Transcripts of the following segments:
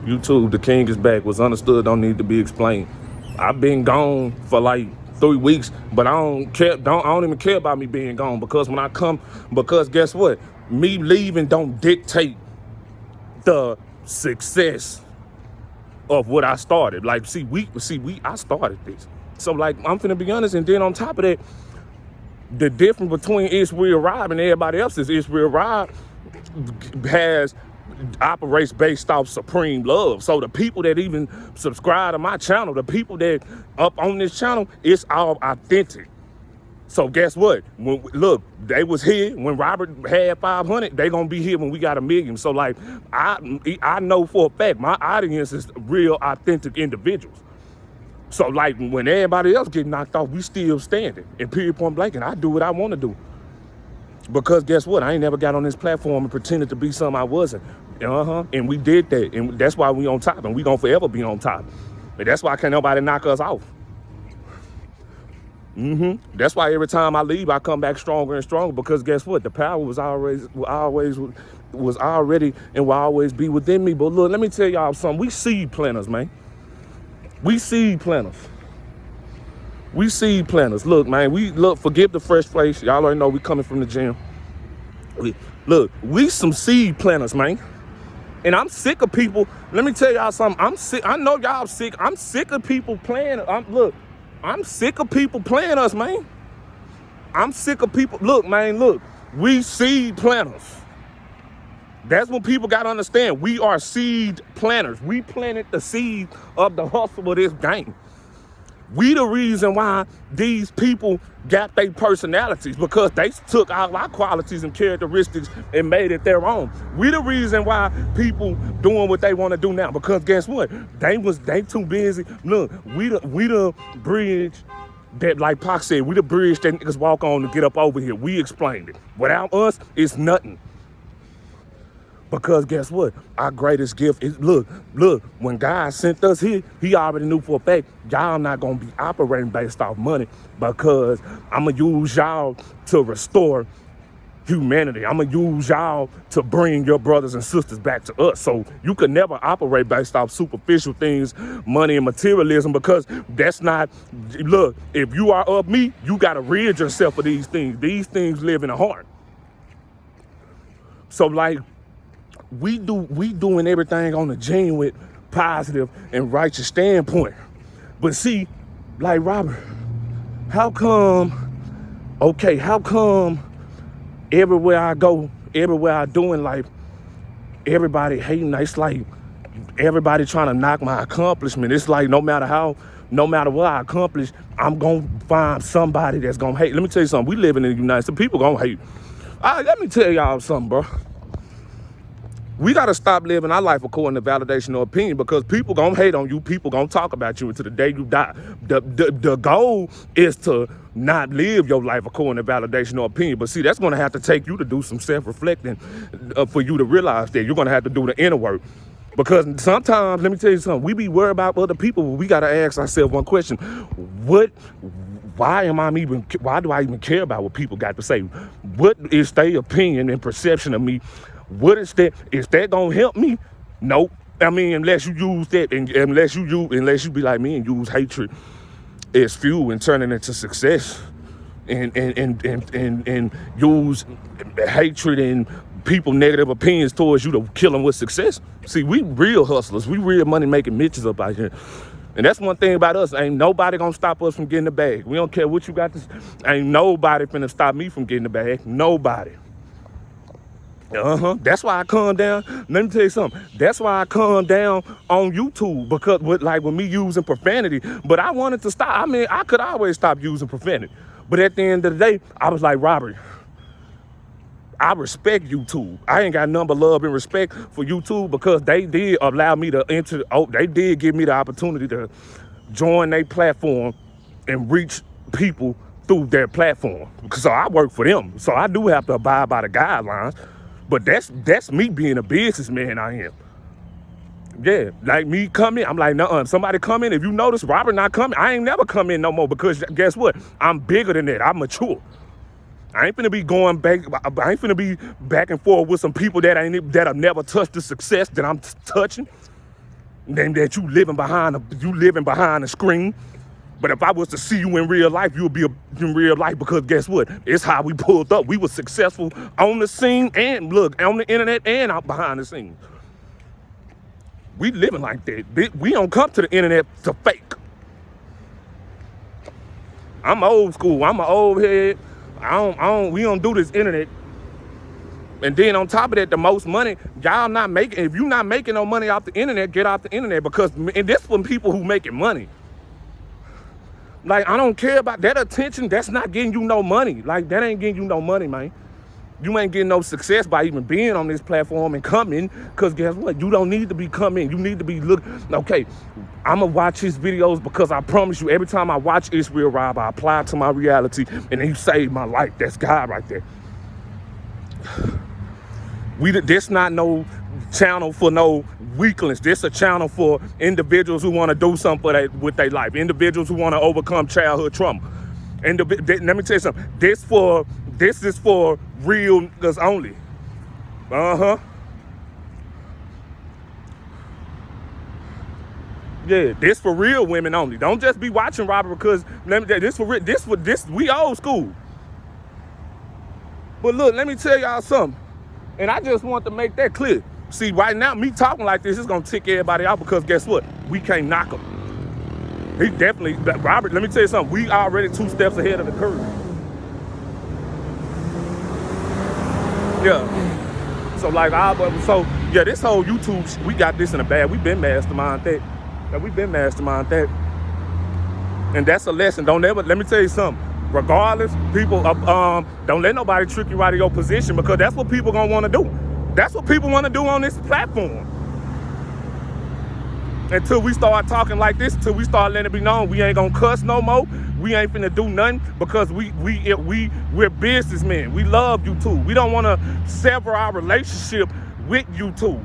YouTube, the king is back. What's understood don't need to be explained. I've been gone for like 3 weeks, but I don't care. I don't even care about me being gone because when I come, because guess what? Me leaving don't dictate the success of what I started. Like, I started this. So like, I'm finna be honest, and then on top of that, the difference between Israel Rob and everybody else is Israel Rob operates based off supreme love. So the people that even subscribe to my channel, the people that up on this channel, it's all authentic. So guess what? Look, they was here when Robert had 500. They gonna be here when we got 1 million. So like, I know for a fact my audience is real, authentic individuals. So like, when everybody else get knocked off, we still standing. And period, point blank, and I do what I want to do. Because guess what? I ain't never got on this platform and pretended to be something I wasn't. And we did that, and that's why we on top, and we gonna forever be on top. And that's why can't nobody knock us off. That's why every time I leave, I come back stronger and stronger. Because guess what? The power was already and will always be within me. But look, let me tell y'all something. We seed planters, man. We seed planters. We seed planters. Look, man. Forgive the fresh face. Y'all already know we coming from the gym. We some seed planters, man. And I'm sick of people. Let me tell y'all something. I'm sick. I know y'all sick. I'm sick of people playing. I'm sick of people playing us, man. I'm sick of people. Look, man, we seed planters. That's what people got to understand. We are seed planters. We planted the seed of the hustle of this game. We the reason why these people got their personalities, because they took all our qualities and characteristics and made it their own. We the reason why people doing what they want to do now, because guess what? They too busy. Look, we the bridge that, like Pac said, we the bridge that niggas walk on to get up over here. We explained it. Without us, it's nothing. Because guess what? Our greatest gift is, look, when God sent us here, he already knew for a fact, y'all not going to be operating based off money, because I'm going to use y'all to restore humanity. I'm going to use y'all to bring your brothers and sisters back to us. So you could never operate based off superficial things, money and materialism, because that's not, look, if you are of me, you got to rid yourself of these things. These things live in the heart. So like, we doing everything on the genuine, positive, and righteous standpoint. But see, like Robert, how come everywhere I go, everywhere I do in life, everybody hating? It's like everybody trying to knock my accomplishment. It's like no matter what I accomplish, I'm gonna find somebody that's gonna hate. Let me tell you something. We living in the United States. People gonna hate. Let me tell y'all something, bro. We got to stop living our life according to validation or opinion, because people going to hate on you. People going to talk about you until the day you die. The goal is to not live your life according to validation or opinion. But see, that's going to have to take you to do some self-reflecting for you to realize that you're going to have to do the inner work. Because sometimes, let me tell you something, we be worried about other people, but we got to ask ourselves one question. Why do I even care about what people got to say? What is their opinion and perception of me? What is that? Is that gonna help me? Nope. I mean, unless you use that, and unless you be like me and use hatred as fuel and turn it into success, and use hatred and people negative opinions towards you to kill them with success. See, we real hustlers. We real money making bitches up out here. And that's one thing about us. Ain't nobody gonna stop us from getting the bag. We don't care what you got to. Ain't nobody finna stop me from getting the bag. Nobody. That's why I calm down. Let me tell you something. That's why I calm down on YouTube, because with me using profanity. But I wanted to stop. I mean, I could always stop using profanity. But at the end of the day, I was like, Robert, I respect YouTube. I ain't got nothing but love and respect for YouTube, because they did allow me to enter. They did give me the opportunity to join their platform and reach people through their platform. So I work for them. So I do have to abide by the guidelines. But that's me being a businessman. I am. Yeah, like me coming, I'm like, nuh-uh. Somebody come in. If you notice, Robert not coming. I ain't never come in no more, because guess what? I'm bigger than that. I'm mature. I ain't finna be going back. I ain't finna be back and forth with some people that have never touched the success that I'm touching. Name that you living behind a screen. But if I was to see you in real life, you would be in real life, because guess what? It's how we pulled up. We were successful on the scene and look, on the internet and out behind the scenes. We living like that. We don't come to the internet to fake. I'm old school. I'm an old head. We don't do this internet. And then on top of that, the most money, y'all not making, if you're not making no money off the internet, get off the internet, because, and this from people who making money. Like, I don't care about that attention. That's not getting you no money. Like, that ain't getting you no money, man. You ain't getting no success by even being on this platform and coming, because guess what? You don't need to be coming. You need to be okay, I'm going to watch his videos because I promise you, every time I watch Israel Rob, I apply it to my reality, and then you save my life. That's God right there. This not no channel for no weaklings. This a channel for individuals who want to do something with their life. Individuals who want to overcome childhood trauma. And let me tell you something. This is for real niggas only. Yeah, this for real women only. Don't just be watching Robert because we old school. But look, let me tell y'all something. And I just want to make that clear. See, right now, me talking like this is going to tick everybody out, because guess what? We can't knock him. He definitely, Robert, let me tell you something. We already 2 steps ahead of the curve. Yeah. So, like, this whole YouTube, we got this in the bag. We've been mastermind that. And that's a lesson. Let me tell you something. Regardless, people, don't let nobody trick you out of your position, because that's what people gonna want to do. That's what people want to do on this platform. Until we start talking like this, until we start letting it be known, we ain't gonna cuss no more. We ain't finna do nothing, because we're businessmen. We love YouTube. We don't want to sever our relationship with YouTube,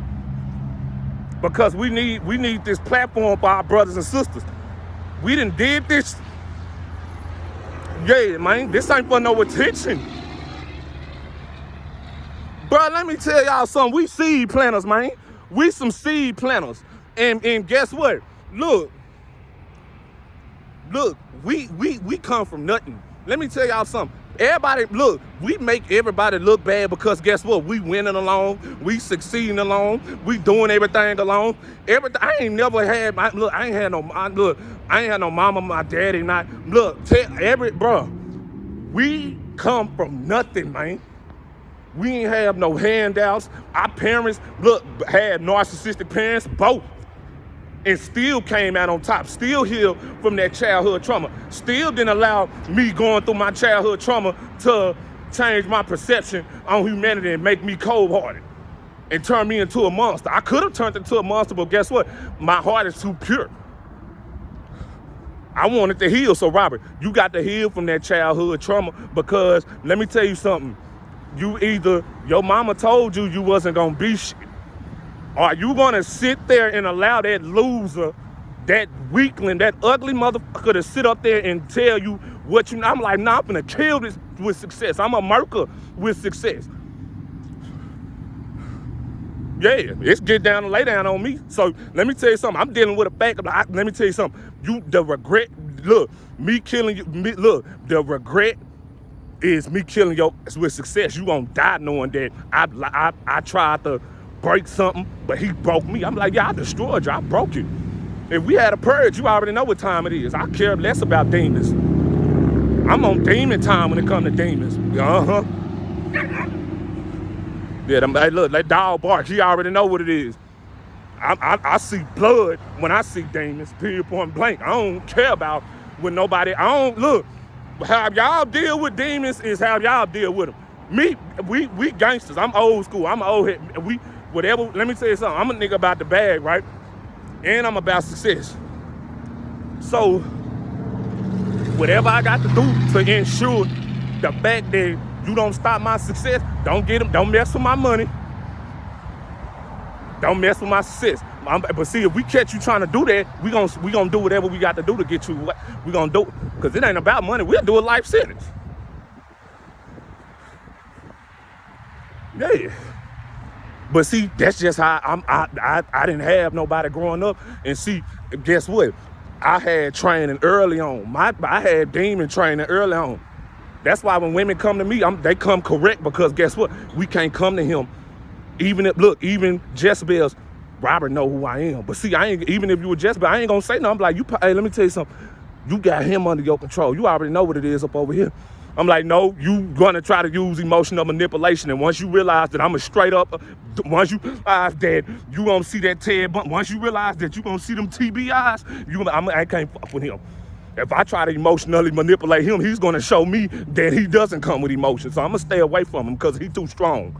because we need this platform for our brothers and sisters. We done did this. Yeah, man, this ain't for no attention. Bro, let me tell y'all something. We seed planters, man. We some seed planters. And guess what? Look, we come from nothing. Let me tell y'all something. We make everybody look bad, because guess what? We winning alone. We succeeding alone. We doing everything alone. I ain't never had I ain't had no mama, my daddy, bro. We come from nothing, man. We ain't have no handouts. Our parents, had narcissistic parents, both. And still came out on top, still healed from that childhood trauma. Still didn't allow me going through my childhood trauma to change my perception on humanity and make me cold-hearted and turn me into a monster. I could have turned into a monster, but guess what? My heart is too pure. I wanted to heal. So, Robert, you got to heal from that childhood trauma, because let me tell you something. Your mama told you wasn't going to be shit. Are you gonna sit there and allow that loser, that weakling, that ugly motherfucker to sit up there and tell you what you? I'm like, nah, I'm gonna kill this with success. I'm a murker with success. Yeah, it's get down and lay down on me. So let me tell you something. I'm dealing with a fact. Let me tell you something. The regret. Look, me killing you. The regret is me killing you with success. You gonna die knowing that I tried to break something, but he broke me. I'm like, yeah, I destroyed you. I broke you. If we had a purge, you already know what time it is. I care less about demons. I'm on demon time when it comes to demons. Yeah, look, that dog bark. He already know what it is. I see blood when I see demons, period, point blank. I don't care about when nobody, how y'all deal with demons is how y'all deal with them. We gangsters. I'm old school. I'm an old head. Whatever, let me tell you something. I'm a nigga about the bag, right? And I'm about success. So, whatever I got to do to ensure the fact that you don't stop my success, don't mess with my money. Don't mess with my success. But see, if we catch you trying to do that, we gonna do whatever we got to do to get you what we gonna do. Because it ain't about money. We'll do a life sentence. Yeah. But see, that's just how I didn't have nobody growing up. And see, guess what? I had training early on. I had demon training early on. That's why when women come to me, they come correct, because guess what? We can't come to him. Even Jezebel's, Robert know who I am. But see, even if you were Jezebel, I ain't gonna say nothing. I'm like, hey, let me tell you something. You got him under your control. You already know what it is up over here. I'm like, no, you gonna try to use emotional manipulation. And once you realize that I'm a straight up, once you realize that you gonna see that Ted Bundy, once you realize that you gonna see them TBIs, I can't fuck with him. If I try to emotionally manipulate him, he's gonna show me that he doesn't come with emotion. So I'm gonna stay away from him because he's too strong.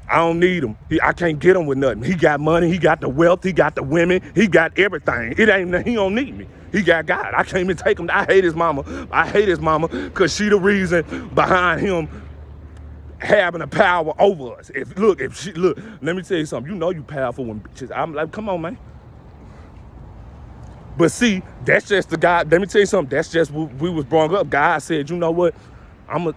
I don't need him. I can't get him with nothing. He got money, he got the wealth, he got the women, he got everything. He don't need me. He got God. I can't even take him. I hate his mama. I hate his mama because she the reason behind him having the power over us. Look, let me tell you something. You know you powerful when bitches. I'm like, come on, man. But see, that's just the guy. Let me tell you something. That's just what we was brought up. God said, you know what? I'm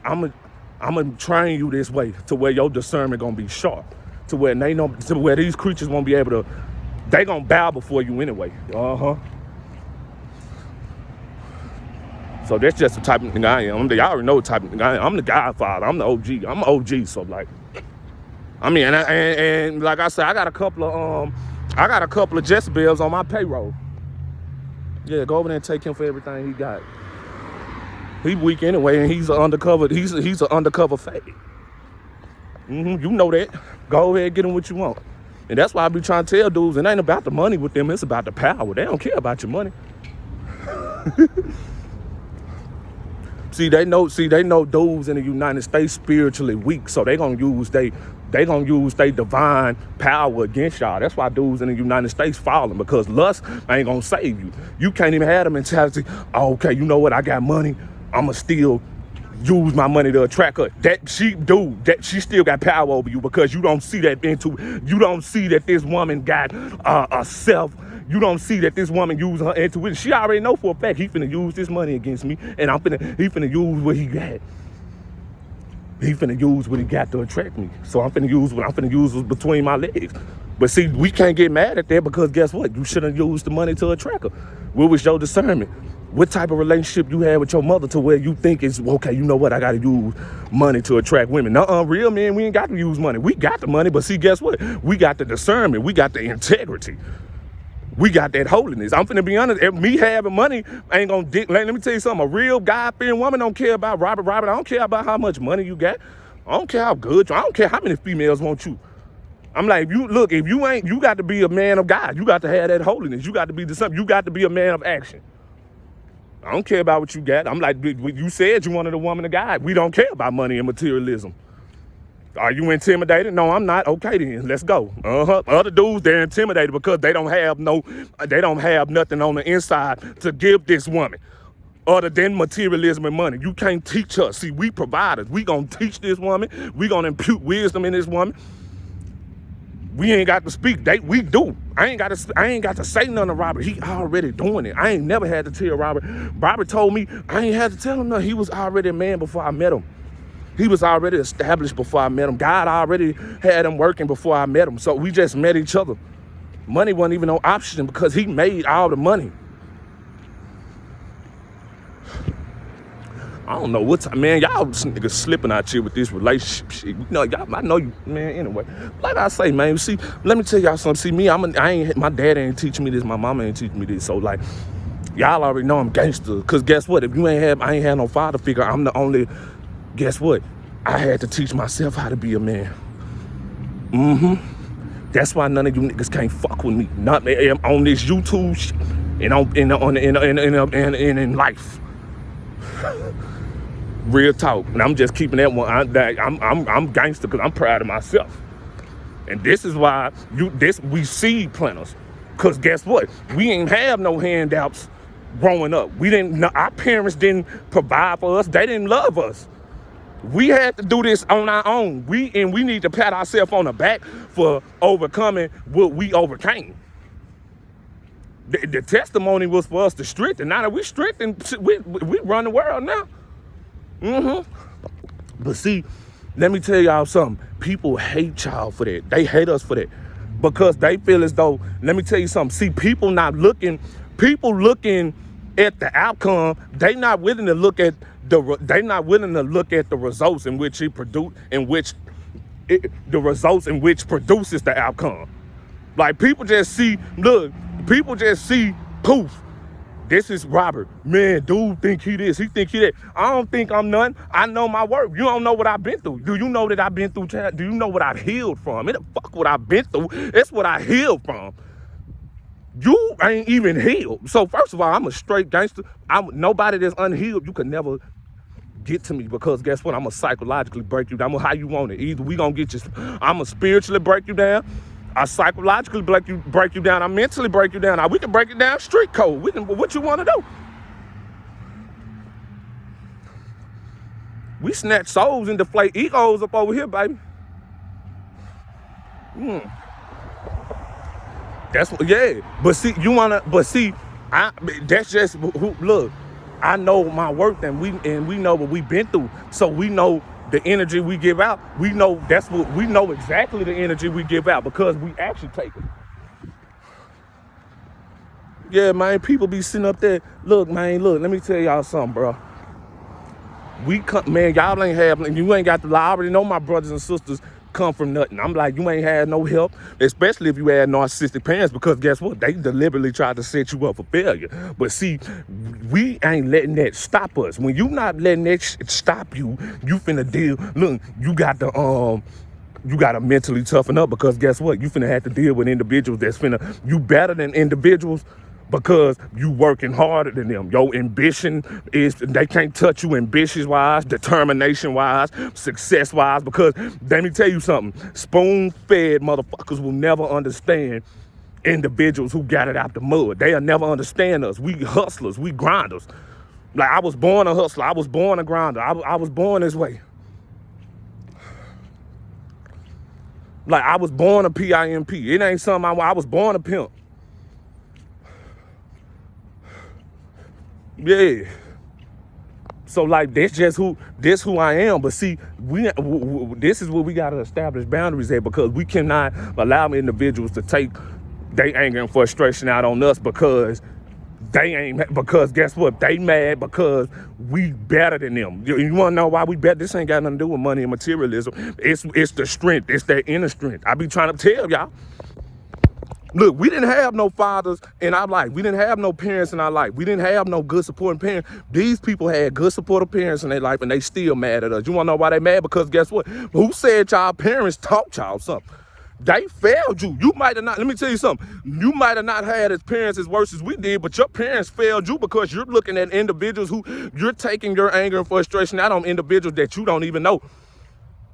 gonna train you this way to where your discernment gonna be sharp, to where these creatures won't be able to. They gonna bow before you anyway. So that's just the type of thing I am. Y'all already know what type of thing I am. I'm the Godfather. I'm the OG. I'm an OG. So like, I mean, and like I said, I got a couple of Jezebels on my payroll. Yeah, go over there and take him for everything he got. He weak anyway, and he's an undercover. He's an undercover fake. You know that. Go ahead and get him what you want. And that's why I be trying to tell dudes, it ain't about the money with them. It's about the power. They don't care about your money. See, they know dudes in the United States spiritually weak, so they gonna use they divine power against y'all. That's why dudes in the United States falling, because lust ain't gonna save you. You can't even have the mentality, oh, okay, you know what, I got money, I'ma still use my money to attract her. She still got power over you, because you don't see that you don't see that this woman got a self. You don't see that this woman using her intuition. She already know for a fact he finna use this money against me, and he finna use what he got. He finna use what he got to attract me. So I'm finna use what's between my legs. But see, we can't get mad at that, because guess what? You shouldn't use the money to attract her. What was your discernment? What type of relationship you had with your mother to where you think it's, okay, you know what, I gotta use money to attract women. Real men, we ain't got to use money. We got the money, but see, guess what? We got the discernment. We got the integrity. We got that holiness. I'm finna be honest, if me having money ain't gonna let me tell you something. A real God-fearing woman don't care about Robert. I don't care about how much money you got. I don't care how good you are. I don't care how many females want you. I'm like, if you got to be a man of God. You got to have that holiness. You got to be you got to be a man of action. I don't care about what you got. I'm like, you said you wanted a woman of God. We don't care about money and materialism. Are you intimidated? No, I'm not. Okay, then let's go. Other dudes, they're intimidated because they don't have nothing on the inside to give this woman other than materialism and money. You can't teach us. See, we providers. We gonna teach this woman. We gonna impute wisdom in this woman. We ain't got to speak. We do. I ain't got to say nothing to Robert. He already doing it. I ain't never had to tell Robert. Robert told me I ain't had to tell him nothing. He was already a man before I met him. He was already established before I met him. God already had him working before I met him. So we just met each other. Money wasn't even no option because he made all the money. I don't know what's, man, y'all niggas slipping out here with this relationship shit. You know, I know you, man, anyway. Like I say, man, see, let me tell y'all something. See, me, my dad ain't teaching me this. My mama ain't teaching me this. So, like, y'all already know I'm gangster. Because guess what? If I ain't had no father figure, I'm the only, guess what? I had to teach myself how to be a man. That's why none of you niggas can't fuck with me. Not on this YouTube shit and in life. Real talk. And I'm just keeping that one. I'm gangster because I'm proud of myself. And this is why we seed planters. Because guess what? We ain't have no handouts growing up. Our parents didn't provide for us. They didn't love us. We had to do this on our own. We need to pat ourselves on the back for overcoming what we overcame. The testimony was for us to strengthen. Now that we strengthened, we run the world now. But see, Let me tell y'all something. People hate y'all for that. They hate us for that. Because they feel as though, let me tell you something. See, people looking at the outcome. They not willing to look at the results in which it produce, the results in which produces the outcome. Like people just see poof. This is Robert. Man, dude think he this, he think he that. I don't think I'm nothing. I know my work. You don't know what I've been through. Do you know that I've been through? Do you know what I've healed from? It the fuck what I've been through. It's what I healed from. You ain't even healed. So first of all, I'm a straight gangster. Nobody that's unhealed, you can never get to me, because guess what? I'm gonna psychologically break you down. I'm how you want it. Either we gonna get you, I'm gonna spiritually break you down. I psychologically break you down. I mentally break you down. We can break it down street code. What you want to do? We snatch souls and deflate egos up over here, baby. That's what, yeah. But see, that's just look. I know my worth, and we know what we've been through. So we know the energy we give out. We know exactly the energy we give out because we actually take it. Yeah, man, people be sitting up there. Look, let me tell y'all something, bro. Y'all ain't have, you ain't got the lie. I already know my brothers and sisters come from nothing. I'm like, you ain't had no help, especially if you had narcissistic parents, because guess what? They deliberately tried to set you up for failure. But see, we ain't letting that stop us. When you not letting that stop you, you finna deal. Look, you gotta mentally toughen up, because guess what? You finna have to deal with individuals you better than individuals, because you working harder than them. Your ambition they can't touch you ambition-wise, determination-wise, success-wise, because let me tell you something, spoon-fed motherfuckers will never understand individuals who got it out the mud. They'll never understand us. We hustlers, we grinders. Like, I was born a hustler, I was born a grinder, I was born this way. Like, I was born a PIMP. It ain't something I was born a pimp. Yeah. So like this who I am. But see, this is where we gotta establish boundaries at, because we cannot allow individuals to take their anger and frustration out on us, because guess what? They mad because we better than them. You wanna know why we better? This ain't got nothing to do with money and materialism. It's the strength. It's that inner strength. I be trying to tell y'all. Look, we didn't have no fathers in our life. We didn't have no parents in our life. We didn't have no good supporting parents. These people had good supportive parents in their life, and they still mad at us. You wanna know why they mad? Because guess what? Who said y'all parents taught y'all something? They failed you. You might have not, let me tell you something. You might have not had as parents as worse as we did, but your parents failed you, because you're looking at individuals who, you're taking your anger and frustration out on individuals that you don't even know.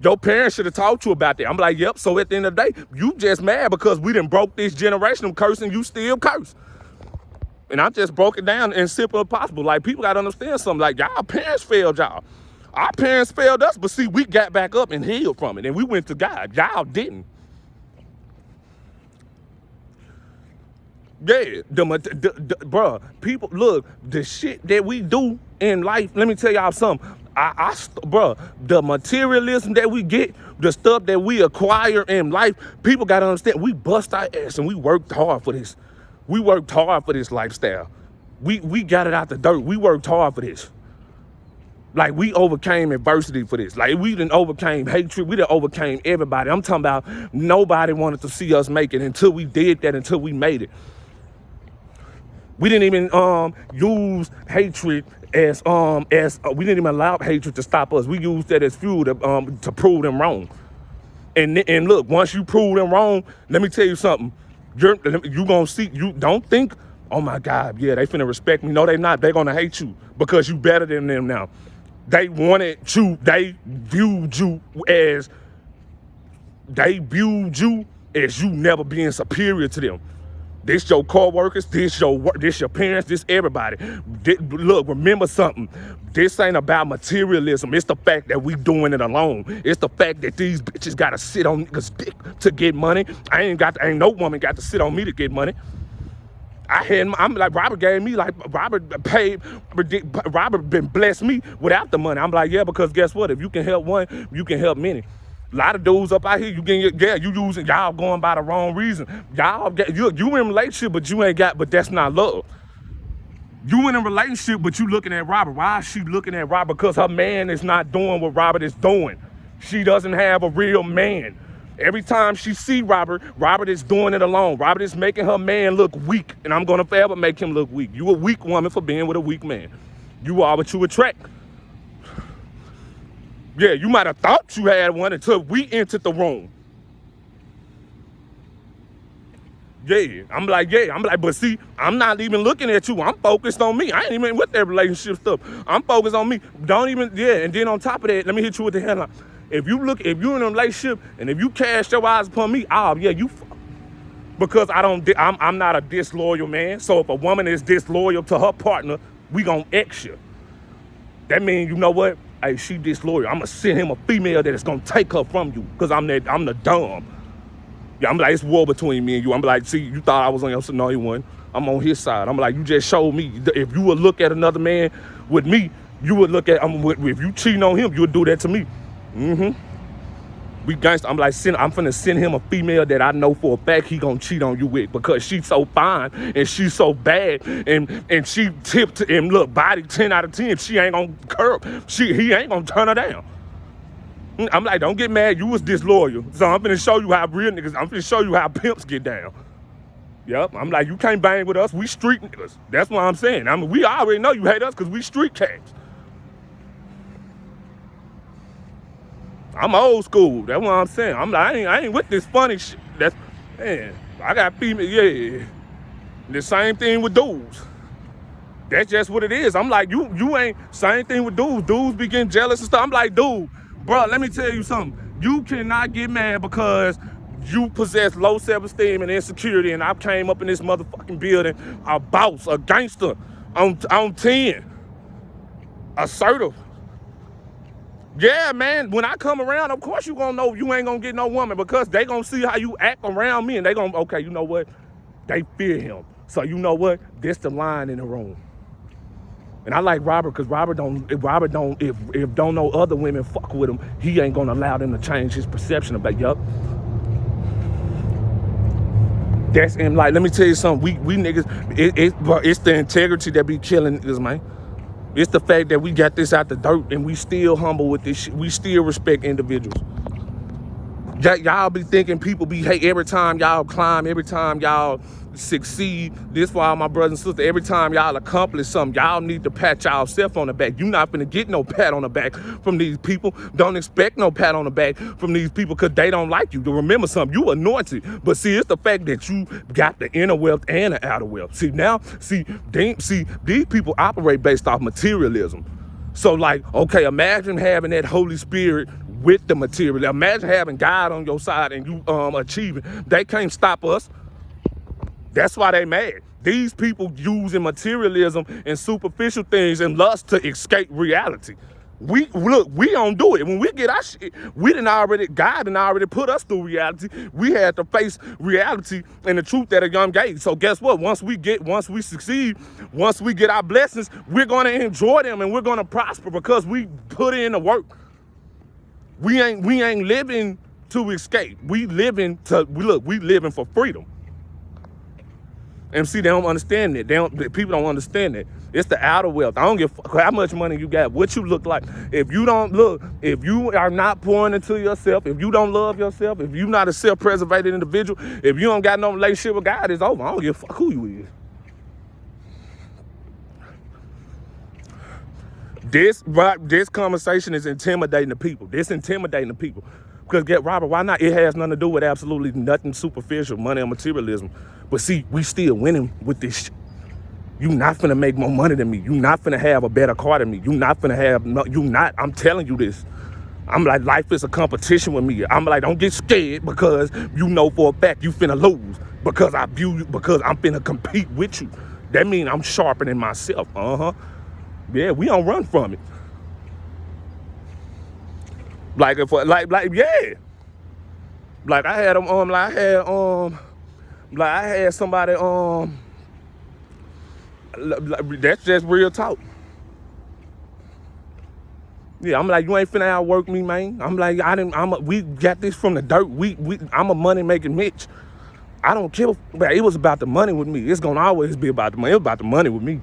Your parents should have taught you about that. I'm like, yep. So at the end of the day, you just mad because we done broke this generational curse, and you still curse. And I just broke it down as simple as possible. Like, people got to understand something. Like, y'all parents failed y'all. Our parents failed us, but see, we got back up and healed from it, and we went to God. Y'all didn't. Yeah, bruh, people, look, the shit that we do in life, let me tell y'all something. Bruh, the materialism that we get, the stuff that we acquire in life, people gotta understand, we bust our ass and we worked hard for this. We worked hard for this lifestyle. We got it out the dirt. We worked hard for this. Like, we overcame adversity for this. Like, we done overcame hatred. We done overcame everybody. I'm talking about nobody wanted to see us make it until we did that, until we made it. We didn't even use hatred as we didn't even allow hatred to stop us. We used that as fuel to prove them wrong. And look, once you prove them wrong, let me tell you something. You gonna see. You don't think, oh my God, yeah, they finna respect me. No, they not. They gonna hate you because you better than them now. They wanted you. They viewed you as you never being superior to them. This your co-workers, this your parents, this everybody. Look, remember something. This ain't about materialism. It's the fact that we doing it alone. It's the fact that these bitches gotta sit on niggas' dick to get money. Ain't no woman got to sit on me to get money. I'm like, Robert gave me, like, Robert paid, Robert been blessed me without the money. I'm like, yeah, because guess what? If you can help one, you can help many. A lot of dudes up out here, you using, y'all going by the wrong reason. You in a relationship, but you ain't got, but that's not love. You in a relationship, but you looking at Robert. Why is she looking at Robert? Because her man is not doing what Robert is doing. She doesn't have a real man. Every time she see Robert, Robert is doing it alone. Robert is making her man look weak, and I'm gonna forever make him look weak. You a weak woman for being with a weak man. You are what you attract. Yeah, you might have thought you had one until we entered the room. Yeah, I'm like, but see, I'm not even looking at you. I'm focused on me. I ain't even with that relationship stuff. I'm focused on me. Don't even, and then on top of that, let me hit you with the headline. If you're in a relationship and if you cast your eyes upon me, you because I'm not a disloyal man. So if a woman is disloyal to her partner, we gonna X you. That means, you know what? Hey, she disloyal. I'm gonna send him a female that is gonna take her from you, because I'm the dumb. Yeah, I'm like, it's war between me and you. I'm like, see, you thought I was on your side. No, you wasn't. I'm on his side. I'm like, you just showed me. If you would look at another man with me, you would look at, if you cheating on him, you would do that to me. We gangsta. I'm like, I'm finna send him a female that I know for a fact he gonna cheat on you with, because she's so fine and she's so bad and she tipped and look, body 10 out of 10. She ain't gonna curb. He ain't gonna turn her down. I'm like, don't get mad. You was disloyal. So I'm finna show you how real niggas, I'm finna show you how pimps get down. Yep. I'm like, you can't bang with us. We street niggas. That's what I'm saying. I mean, we already know you hate us because we street cats. I'm old school. That's what I'm saying. I'm like, I ain't with this funny shit. Man, I got female, yeah. The same thing with dudes. That's just what it is. I'm like, you ain't, same thing with dudes. Dudes be getting jealous and stuff. I'm like, dude, bro, let me tell you something. You cannot get mad because you possess low self-esteem and insecurity, and I came up in this motherfucking building, a boss, a gangster, on 10, assertive. Yeah, man, when I come around, of course you gonna know you ain't gonna get no woman, because they gonna see how you act around me, and they gonna, okay, you know what? They fear him. So you know what? This the line in the room. And I like Robert, because Robert don't, if don't know other women fuck with him, he ain't gonna allow them to change his perception about, yup. That's him. Like, let me tell you something, we niggas, it's the integrity that be killing niggas, man. It's the fact that we got this out the dirt and we still humble with this shit. We still respect individuals. Y'all be thinking people be hate every time y'all climb, every time y'all succeed. This why my brothers and sisters, every time y'all accomplish something, y'all need to pat y'allself on the back. You not finna get no pat on the back from these people. Don't expect no pat on the back from these people, because they don't like you. To remember something, you anointed. But see, it's the fact that you got the inner wealth and the outer wealth. See, these people operate based off materialism. So like, okay, imagine having that Holy Spirit with the material. Imagine having God on your side and you achieving. They can't stop us. That's why they mad. These people using materialism and superficial things and lust to escape reality. We don't do it. When we get our shit, God done already put us through reality. We had to face reality and the truth at a young age. So guess what? Once we succeed, once we get our blessings, we're gonna enjoy them and we're gonna prosper because we put in the work. We ain't living to escape. We living for freedom. And see, they don't understand that. People don't understand that. It's the outer wealth. I don't give a fuck how much money you got, what you look like. If you are not pouring into yourself, if you don't love yourself, if you're not a self-preservated individual, if you don't got no relationship with God, it's over. I don't give a fuck who you is. This conversation is intimidating the people. Because get Robert, why not? It has nothing to do with absolutely nothing superficial, money or materialism. But see, we still winning with this shit. You not finna make more money than me. You not finna have a better car than me. I'm telling you this. I'm like, life is a competition with me. I'm like, don't get scared because you know for a fact you finna lose. Because I'm finna compete with you. That means I'm sharpening myself. Yeah, we don't run from it. Like yeah. Like I had I had somebody That's just real talk. Yeah, I'm like, you ain't finna outwork me, man. I'm like, we got this from the dirt. I'm a money making Mitch. I don't care. But it was about the money with me. It's gonna always be about the money. It was about the money with me.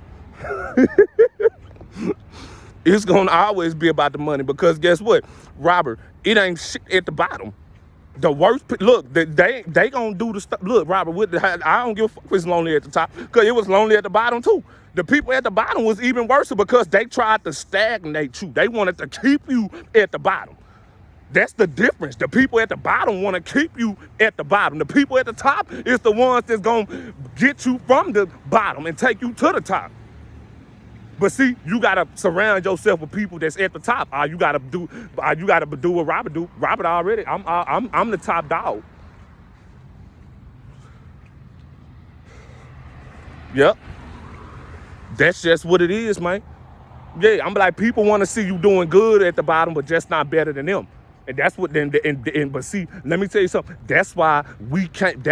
It's gonna always be about the money because guess what, Robert? It ain't shit at the bottom. The worst, look, they gonna do the stuff. Look, Robert, I don't give a fuck if it's lonely at the top because it was lonely at the bottom too. The people at the bottom was even worse because they tried to stagnate you. They wanted to keep you at the bottom. That's the difference. The people at the bottom want to keep you at the bottom. The people at the top is the ones that's going to get you from the bottom and take you to the top. But see, you got to surround yourself with people that's at the top. You got to do what Robert do. Robert already, I'm the top dog. Yep. That's just what it is, man. Yeah, I'm like, people want to see you doing good at the bottom, but just not better than them. And that's what but see, let me tell you something. That's why we can't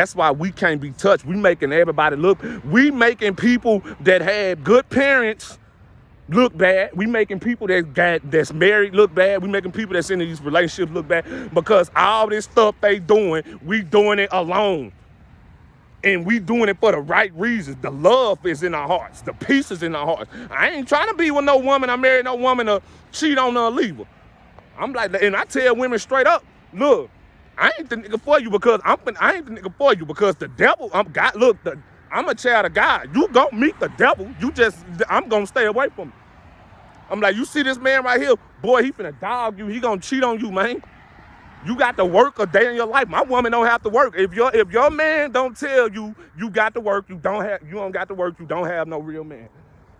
be touched. We making everybody look. We making people that had good parents look bad. We making people that's married look bad. We making people that's in these relationships look bad because all this stuff they doing, we doing it alone. And we doing it for the right reasons. The love is in our hearts. The peace is in our hearts. I ain't trying to be with no woman. I married no woman to cheat on her or leave her. I'm like, and I tell women straight up, look, I ain't the nigga for you because I ain't the nigga for you because the devil, I'm a child of God. You gon' meet the devil. I'm gonna stay away from him. I'm like, you see this man right here? Boy, he finna dog you. He gonna cheat on you, man. You got to work a day in your life. My woman don't have to work. If your man don't tell you you got to work, you don't got to work, you don't have no real man.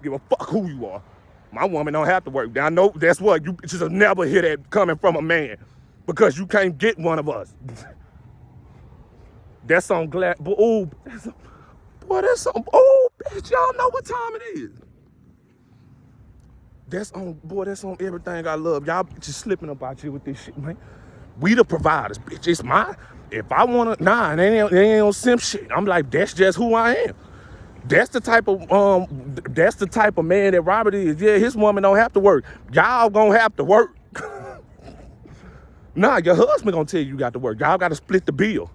Give a fuck who you are. My woman don't have to work. I know that's what you just never hear that coming from a man because you can't get one of us. That's on glad. Oh, that's on. Oh, bitch, y'all know what time it is. That's on everything I love. Y'all just slipping up out here with this shit, man. We the providers, bitch. It's mine. If I wanna, it ain't no simp shit. I'm like, that's just who I am. That's the type of man that Robert is. Yeah, his woman don't have to work. Y'all gonna have to work. Nah, your husband gonna tell you got to work. Y'all gotta split the bill.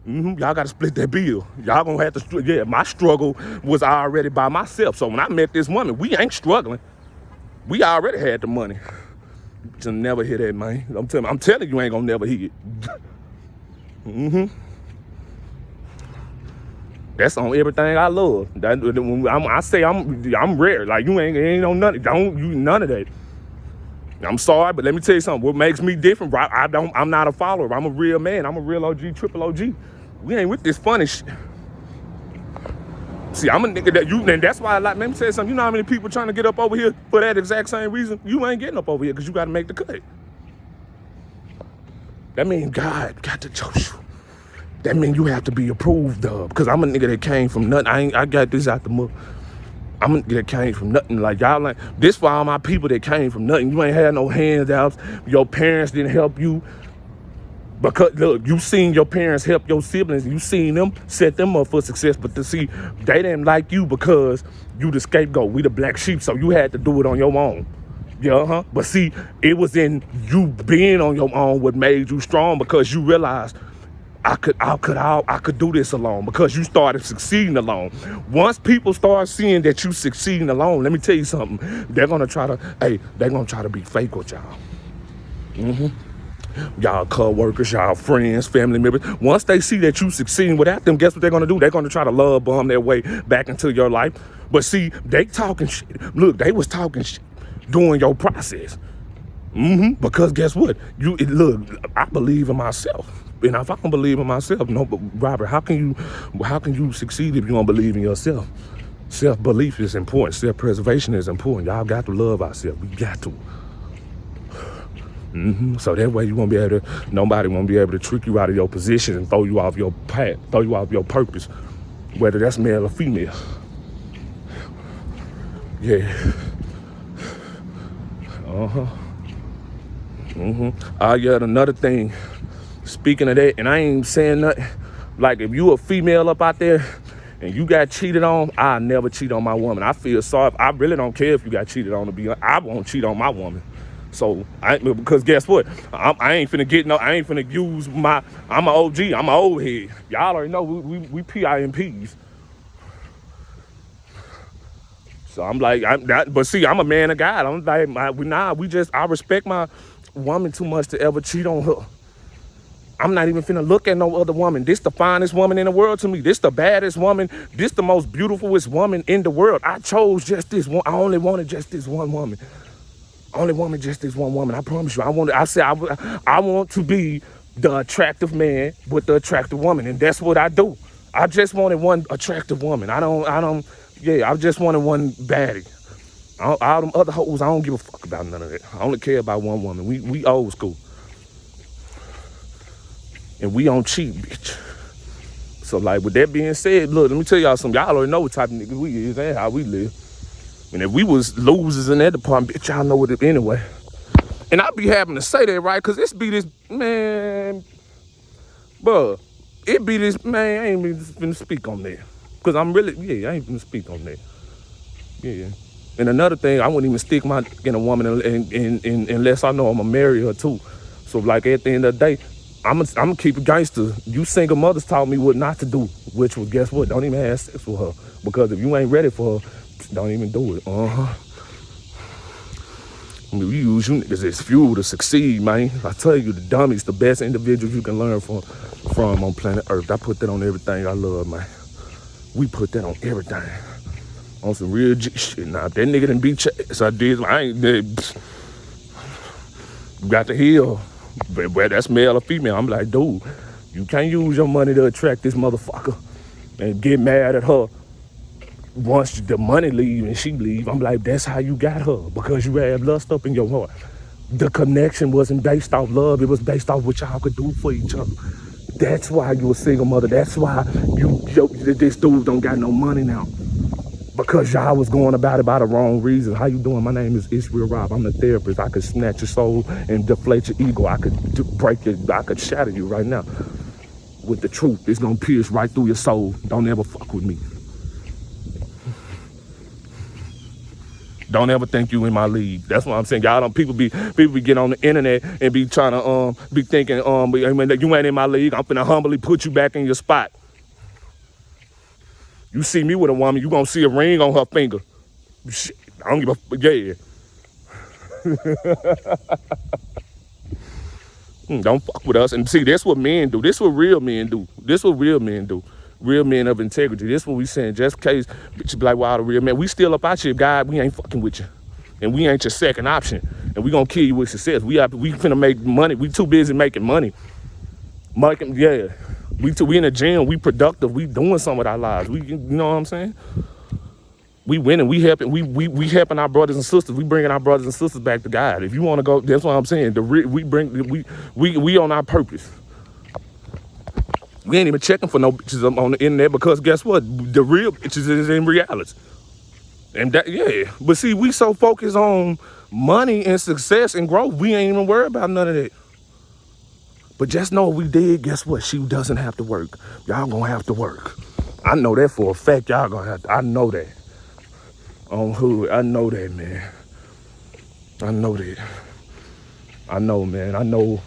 Y'all gotta split that bill. Y'all gonna have to, yeah, my struggle was already by myself. So when I met this woman, we ain't struggling. We already had the money. You'll never hear that, man. I'm telling you ain't gonna never hear it. That's on everything I love. I say I'm rare. Like you ain't on nothing. None of that. I'm sorry, but let me tell you something. What makes me different? I'm not a follower. I'm a real man. I'm a real OG, triple OG. We ain't with this funny shit. See, I'm a nigga and that's why let me tell you something. You know how many people trying to get up over here for that exact same reason? You ain't getting up over here because you got to make the cut. That means God got to choose you. That means you have to be approved of. Because I'm a nigga that came from nothing. I got this out the mud. I'm a nigga that came from nothing. Like y'all like this for all my people that came from nothing. You ain't had no handouts. Your parents didn't help you. Because look, you seen your parents help your siblings. You seen them set them up for success. But to see, they didn't like you because you the scapegoat. We the black sheep. So you had to do it on your own. Yeah, But see, it was in you being on your own what made you strong because you realized I could do this alone because you started succeeding alone. Once people start seeing that you succeeding alone, let me tell you something. They're gonna try to be fake with y'all. Y'all co-workers, y'all friends, family members. Once they see that you succeeding without them, guess what they're gonna do? They're gonna try to love bomb their way back into your life. But see, they talking shit. Look, they was talking shit during your process. Because guess what? Look, I believe in myself. And if I don't believe in myself, no, but Robert, how can you succeed if you don't believe in yourself? Self-belief is important. Self-preservation is important. Y'all got to love ourselves. We got to. So that way nobody won't be able to trick you out of your position and throw you off your path, throw you off your purpose, whether that's male or female. Yeah. Yeah, another thing, speaking of that, and I ain't saying nothing, like if you a female up out there and you got cheated on, I never cheat on my woman. I feel sorry. I really don't care if you got cheated on. To be honest, I won't cheat on my woman. So because guess what? I ain't finna get no. I ain't finna use my. I'm an OG. I'm an old head. Y'all already know we PIMPs. So I'm like, but see, I'm a man of God. I'm like, I respect my woman too much to ever cheat on her. I'm not even finna look at no other woman. This the finest woman in the world to me. This the baddest woman. This the most beautifulest woman in the world. I chose just this one. I only wanted just this one woman. Only woman, just this one woman. I promise you. I want to be the attractive man with the attractive woman, and that's what I do. I just wanted one attractive woman. I just wanted one baddie. All them other hoes, I don't give a fuck about none of that. I only care about one woman. We old school. And we don't cheat, bitch. So like with that being said, look, let me tell y'all something. Y'all already know what type of niggas we is and how we live. And if we was losers in that department, bitch, y'all know it anyway. And I be having to say that, right? Cause this be this, man, bruh, it be this, man, I ain't even finna speak on that. Cause I ain't finna speak on that. Yeah. And another thing, I wouldn't even stick my in a woman unless I know I'm gonna marry her too. So like at the end of the day, I'm gonna keep it gangster. You single mothers taught me what not to do, which was, guess what? Don't even have sex with her. Because if you ain't ready for her, don't even do it. I mean, we use you niggas as fuel to succeed, man. I tell you, the dummies, the best individuals you can learn from on planet Earth. I put that on everything I love, man. We put that on everything. On some real G shit. Now, if that nigga done beat chase, you got to heal. But whether that's male or female, I'm like, dude, you can't use your money to attract this motherfucker and get mad at her once the money leave and she leave. I'm like, that's how you got her, because you had lust up in your heart. The connection wasn't based off love. It was based off what y'all could do for each other. That's why you a single mother. That's why this dude don't got no money now. Because y'all was going about it by the wrong reason. How you doing? My name is Israel Rob. I'm the therapist. I could snatch your soul and deflate your ego. I could I could shatter you right now with the truth. It's gonna pierce right through your soul. Don't ever fuck with me. Don't ever think you in my league. That's what I'm saying. Y'all don't, people be getting on the internet and be trying to be thinking you ain't in my league. I'm finna humbly put you back in your spot. You see me with a woman, you gonna see a ring on her finger. Shit, I don't give a don't fuck with us. And see, that's what men do. This what real men do. This what real men do. Real men of integrity. This what we saying. Just in case bitch be like, wow, the real man. We still up out here, God. We ain't fucking with you. And we ain't your second option. And we gonna kill you with success. We finna make money. We too busy making money. We in the gym, we productive, we doing something with our lives. You know what I'm saying? We winning, we helping our brothers and sisters. We bringing our brothers and sisters back to God. If you want to go, that's what I'm saying. We on our purpose. We ain't even checking for no bitches on the internet, because guess what? The real bitches is in reality. And but see, we so focused on money and success and growth, we ain't even worried about none of that. But just know if we did, guess what? She doesn't have to work. Y'all gonna have to work. I know that for a fact. Y'all gonna have to. I know that. On hood, I know that, man. I know that. I know, man. I know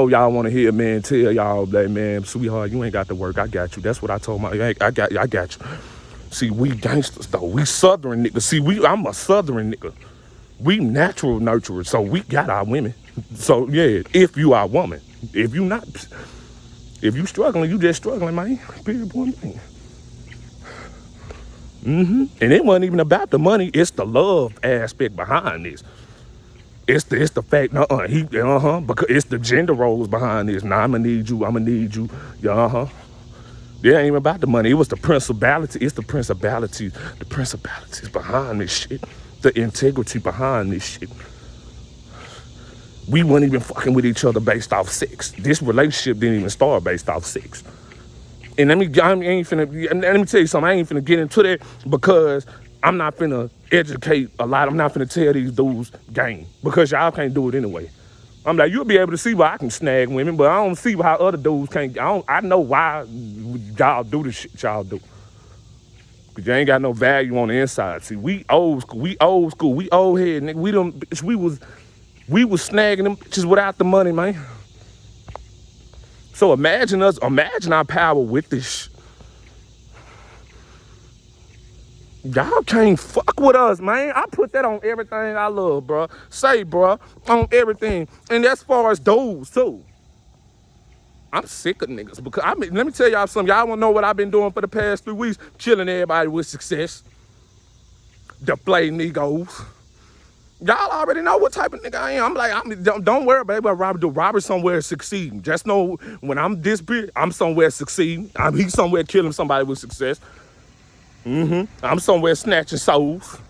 y'all want to hear, man, tell y'all that, man, sweetheart, you ain't got to work. I got you. That's what I told I got you. See, we gangsters, though. We Southern niggas. See, I'm a Southern nigga. We natural nurturers, so we got our women. So, yeah, if you are a woman. If you not, if you struggling, you just struggling, man. Period, point blank. And it wasn't even about the money. It's the love aspect behind this. It's the fact, because it's the gender roles behind this. Nah, I'ma need you. Yeah, It ain't even about the money. It was the principality. It's the principalities behind this shit. The integrity behind this shit. We weren't even fucking with each other based off sex. This relationship didn't even start based off sex. And let me tell you something. I ain't finna get into that, because I'm not finna educate a lot. I'm not finna tell these dudes game, because y'all can't do it anyway. I'm like, you'll be able to see why I can snag women, but I don't see how other dudes can't. I know why y'all do the shit y'all do. Cause you ain't got no value on the inside. See, we old school, we old head, nigga. We was snagging them bitches without the money, man. So imagine our power with this. Y'all can't fuck with us, man. I put that on everything I love, bro. Bro, on everything. And as far as those, too. I'm sick of niggas because let me tell y'all something. Y'all wanna know what I've been doing for the past 3 weeks? Killing everybody with success. Deflating egos. Y'all already know what type of nigga I am. I'm like, don't worry about Robert somewhere succeeding. Just know when I'm this big, I'm somewhere succeeding. He's somewhere killing somebody with success. I'm somewhere snatching souls.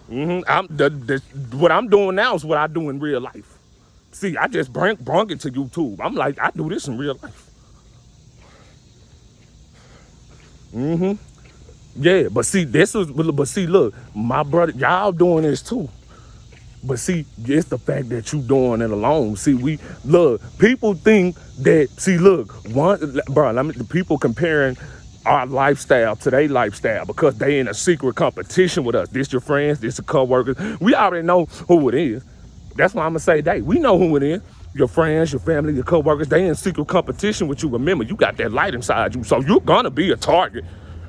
What I'm doing now is what I do in real life. See, I just brung it to YouTube. I'm like, I do this in real life. Yeah, but see, look, my brother, y'all doing this too. But see, it's the fact that you doing it alone. See, people think that, the people comparing our lifestyle to their lifestyle because they in a secret competition with us. This your friends, this your co-workers. We already know who it is. That's why I'm gonna say we know who it is. Your friends, your family, your co-workers, they in secret competition with you. Remember, you got that light inside you, so you're gonna be a target.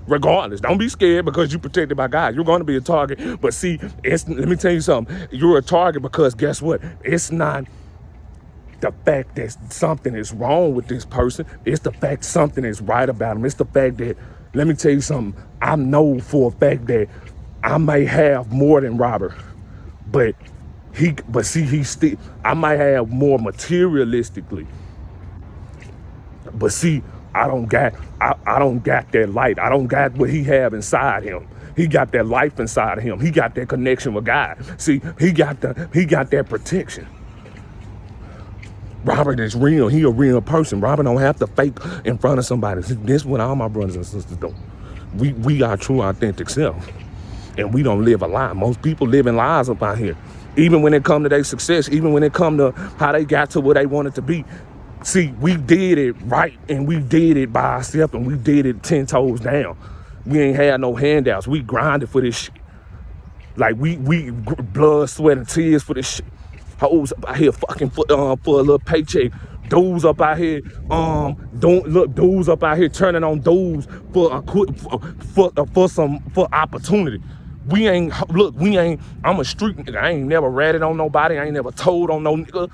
Regardless, don't be scared because you're protected by God. You're going to be a target. But see, let me tell you something. You're a target because guess what? It's not the fact that something is wrong with this person. It's the fact something is right about him. It's the fact that, let me tell you something. I know for a fact that I may have more than Robert, but he's still, I might have more materialistically. But see, I don't got that light. I don't got what he have inside him. He got that life inside of him. He got that connection with God. See, he got that protection. Robert is real. He a real person. Robert don't have to fake in front of somebody. This is what all my brothers and sisters do. We are true, authentic self. And we don't live a lie. Most people live in lies up out here. Even when it come to their success, even when it come to how they got to where they wanted to be. See, we did it right, and we did it by ourselves, and we did it 10 toes down. We ain't had no handouts. We grinded for this shit. Like, we blood, sweat, and tears for this shit. Hoes up out here fucking for a little paycheck. Dudes up out here, dudes up out here turning on dudes for opportunity. I'm a street nigga. I ain't never ratted on nobody. I ain't never told on no nigga.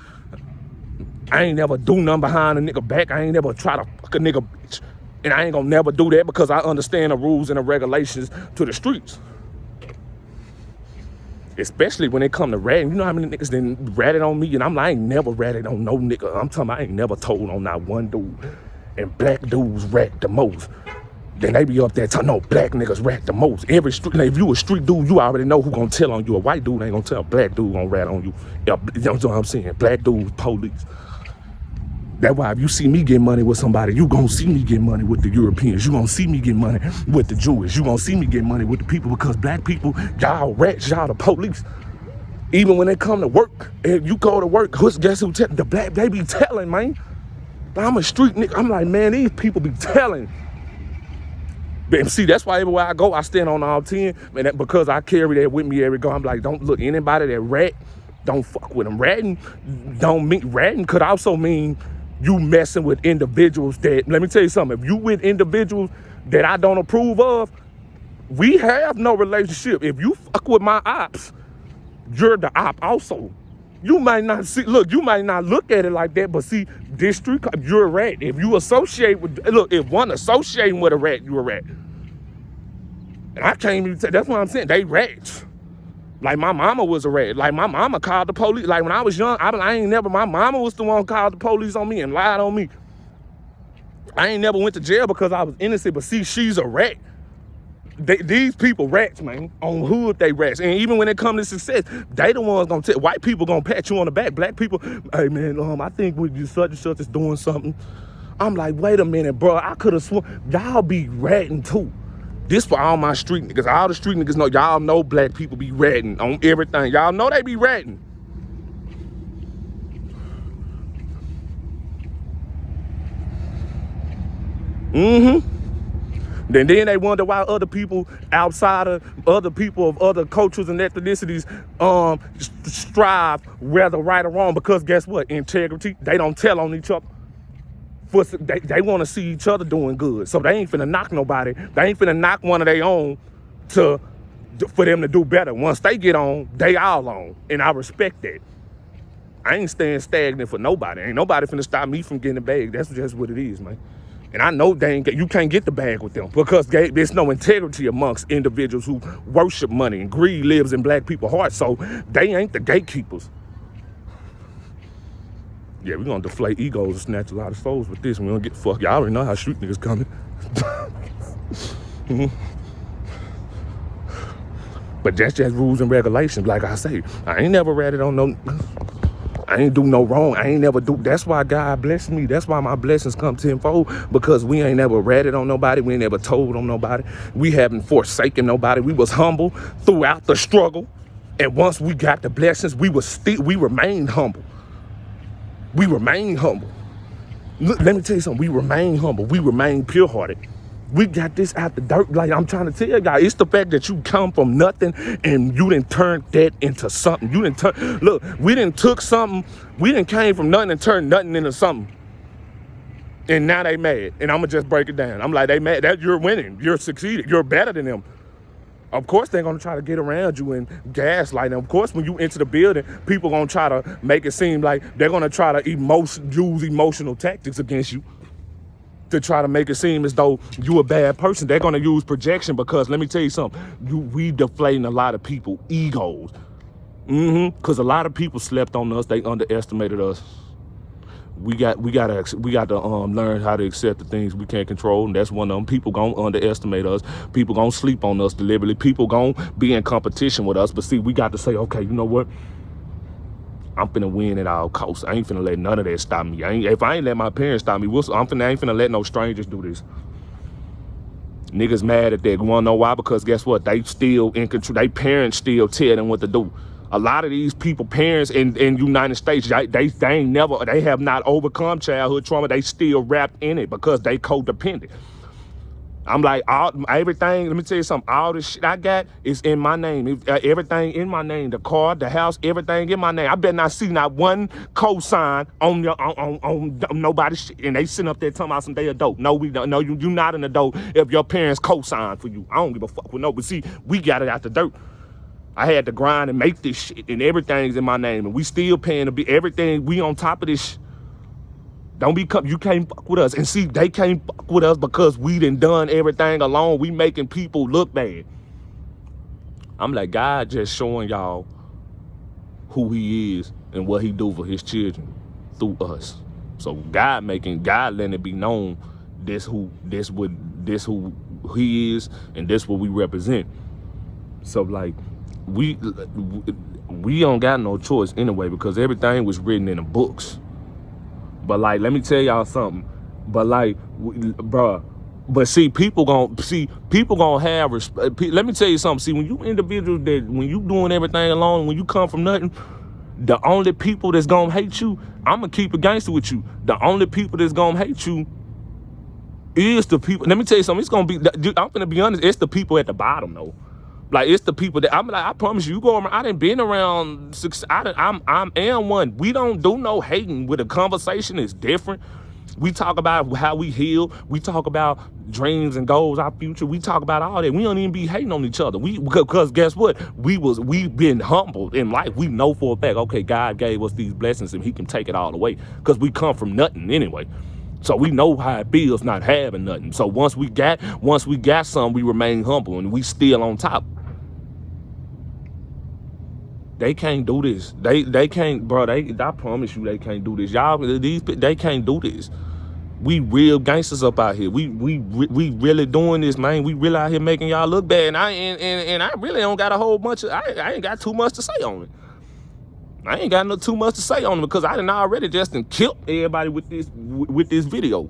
I ain't never do nothing behind a nigga back. I ain't never try to fuck a nigga bitch. And I ain't gonna never do that because I understand the rules and the regulations to the streets. Especially when it come to ratting. You know how many niggas then ratted on me? And I ain't never ratted on no nigga. I'm talking about I ain't never told on not one dude. And black dudes rat the most. Then they be up there telling, no, black niggas rat the most. Every street, if you a street dude, you already know who gonna tell on you. A white dude ain't gonna tell. Black dude gonna rat on you. You know what I'm saying? Black dudes, police. That's why if you see me get money with somebody, you gonna see me get money with the Europeans. You gonna see me get money with the Jewish. You gonna see me get money with the people because black people, y'all rats, y'all the police. Even when they come to work, if you go to work, guess who the black, they be telling, man. I'm a street nigga. I'm like, man, these people be telling. But see, that's why everywhere I go, I stand on all 10. And because I carry that with me every go, I'm like, don't look, anybody that rat, don't fuck with them. Ratting could also mean you messing with individuals that, let me tell you something, if you with individuals that I don't approve of, we have no relationship. If you fuck with my ops, you're the op also. You might not look at it like that, but see, district, you're a rat. If you associate with, if one associating with a rat, you're a rat. And I can't even say, that's what I'm saying, they rats. Like my mama was a rat. Like my mama called the police. Like when I was young, my mama was the one who called the police on me and lied on me. I ain't never went to jail because I was innocent, but see, she's a rat. These people rats, man. On hood, they rats. And even when it comes to success, they the ones gonna tell, white people gonna pat you on the back. Black people, hey man, I think with you such and such is doing something. I'm like, wait a minute, bro. I could have sworn, y'all be ratting too. This for all my street niggas. All the street niggas know, y'all know black people be ratting on everything. Y'all know they be ratting. Then they wonder why other people outside of other people of other cultures and ethnicities strive, whether right or wrong, because guess what? Integrity, they don't tell on each other. They want to see each other doing good. So they ain't finna knock nobody. They ain't finna knock one of their own for them to do better. Once they get on, they all on. And I respect that. I ain't staying stagnant for nobody. Ain't nobody finna stop me from getting the bag. That's just what it is, man. And I know you can't get the bag with them because there's no integrity amongst individuals who worship money, and greed lives in black people's hearts. So they ain't the gatekeepers. Yeah, we're gonna deflate egos and snatch a lot of souls with this. We don't get fucked. Y'all already know how street niggas coming. But that's just rules and regulations. Like I say, I ain't never read it on no. I ain't do no wrong. I ain't never do. That's why God blessed me. That's why my blessings come tenfold, because we ain't never ratted on nobody. We ain't never told on nobody. We haven't forsaken nobody. We was humble throughout the struggle. And once we got the blessings, we remained humble. We remained humble. Look, let me tell you something. We remain humble. We remain pure-hearted. We got this out the dirt. Like I'm trying to tell you guys, it's the fact that you come from nothing and you didn't turn that into something. You didn't turn, look, we didn't took something, we didn't came from nothing and turned nothing into something. And now they mad. And I'm gonna just break it down. I'm like, they mad, that you're winning, you're succeeding, you're better than them. Of course they're gonna try to get around you and gaslight. And of course, when you enter the building, people gonna try to make it seem like they're gonna try to use emotional tactics against you, to try to make it seem as though you a bad person. They're gonna use projection, because let me tell you something, we deflating a lot of people egos. Because a lot of people slept on us, they underestimated us. We got to learn how to accept the things we can't control, and that's one of them. People gonna underestimate us. People gonna sleep on us deliberately. People gonna be in competition with us. But see, we got to say, okay, you know what? I'm finna win at all costs. I ain't finna let none of that stop me. If I ain't let my parents stop me, I ain't finna let no strangers do this. Niggas mad at that. You wanna know why? Because guess what? They still in control. They parents still tell them what to do. A lot of these people, parents in United States, they have not overcome childhood trauma. They still wrapped in it because they codependent. I'm like, everything, let me tell you something, all the shit I got is in my name. Everything in my name, the car, the house, everything in my name. I better not see not one cosign on nobody's shit. And they sitting up there talking about some they adult. No, we don't. No, you not an adult if your parents cosign for you. I don't give a fuck with no, but see, we got it out the dirt. I had to grind and make this shit, and everything's in my name, and we still paying to be everything. We on top of this shit. You can't fuck with us. And see, they can't fuck with us because we done everything alone. We making people look bad. I'm like, God just showing y'all who he is and what he do for his children through us. So God letting it be known this who he is, and this what we represent. So like, we don't got no choice anyway, because everything was written in the books. But like, let me tell y'all something. But like, bruh. But see, people gonna have respect. Let me tell you something. See, when you individuals when you doing everything alone, when you come from nothing, the only people that's gonna hate you, I'm gonna keep it gangster with you. The only people that's gonna hate you is the people. Let me tell you something. It's gonna be. I'm gonna be honest. It's the people at the bottom though. Like, it's the people that I'm like, I promise you go around. I done been around. I am one. We don't do no hating. With a conversation is different. We talk about how we heal. We talk about dreams and goals, our future. We talk about all that. We don't even be hating on each other. Because guess what? We've been humbled in life. We know for a fact, okay, God gave us these blessings and he can take it all away, because we come from nothing anyway. So we know how it feels not having nothing. So once we got something, we remain humble and we still on top. They can't do this. They can't, bro. I promise you, they can't do this. Y'all, they can't do this. We real gangsters up out here. We really doing this, man. We really out here making y'all look bad. And I really don't got a whole bunch of. I ain't got too much to say on it. I ain't got too much to say on it, because I done already just killed everybody with this video.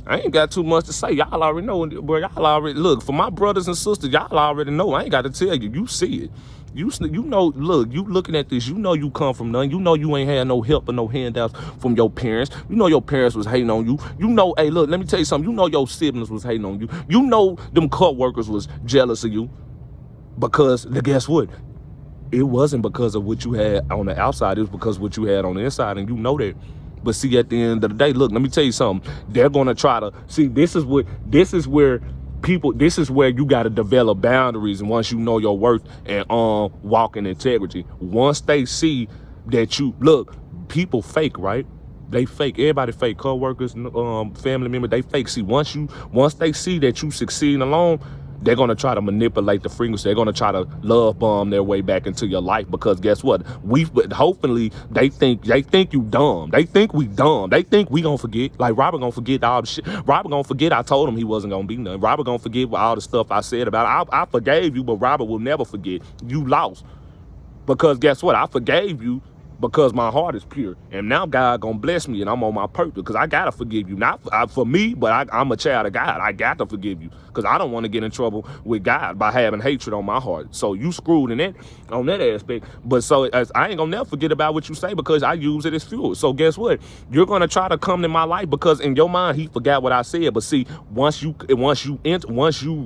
I ain't got too much to say. Y'all already know, bro. Y'all already look, for my brothers and sisters. Y'all already know. I ain't got to tell you. You see it. You know, look, you looking at this, you know you come from none. You know you ain't had no help or no handouts from your parents. You know your parents was hating on you. You know, hey, look, let me tell you something. You know your siblings was hating on you. You know them co-workers was jealous of you because guess what? It wasn't because of what you had on the outside. It was because of what you had on the inside, and you know that. But see, at the end of the day, look, let me tell you something. They're gonna try to see. This is where people. This is where you got to develop boundaries, and once you know your worth and walk in integrity. Once they see that you look, people fake, right? They fake. Everybody fake. Co-workers, family members, they fake. See, once they see that you succeeding alone, they're gonna try to manipulate the frequency. They're gonna try to love bomb their way back into your life because guess what? Hopefully they think you dumb. They think we dumb. They think we gonna forget. Like Robert gonna forget all the shit. Robert gonna forget I told him he wasn't gonna be nothing. Robert gonna forget all the stuff I said about it. I forgave you, but Robert will never forget. You lost. Because guess what? I forgave you because my heart is pure. And now God gonna bless me and I'm on my purpose because I gotta forgive you. Not for me, but I'm a child of God. I got to forgive you because I don't want to get in trouble with God by having hatred on my heart. So you screwed on that aspect. But so I ain't gonna never forget about what you say because I use it as fuel. So guess what? You're gonna try to come to my life because in your mind he forgot what I said. But see, once you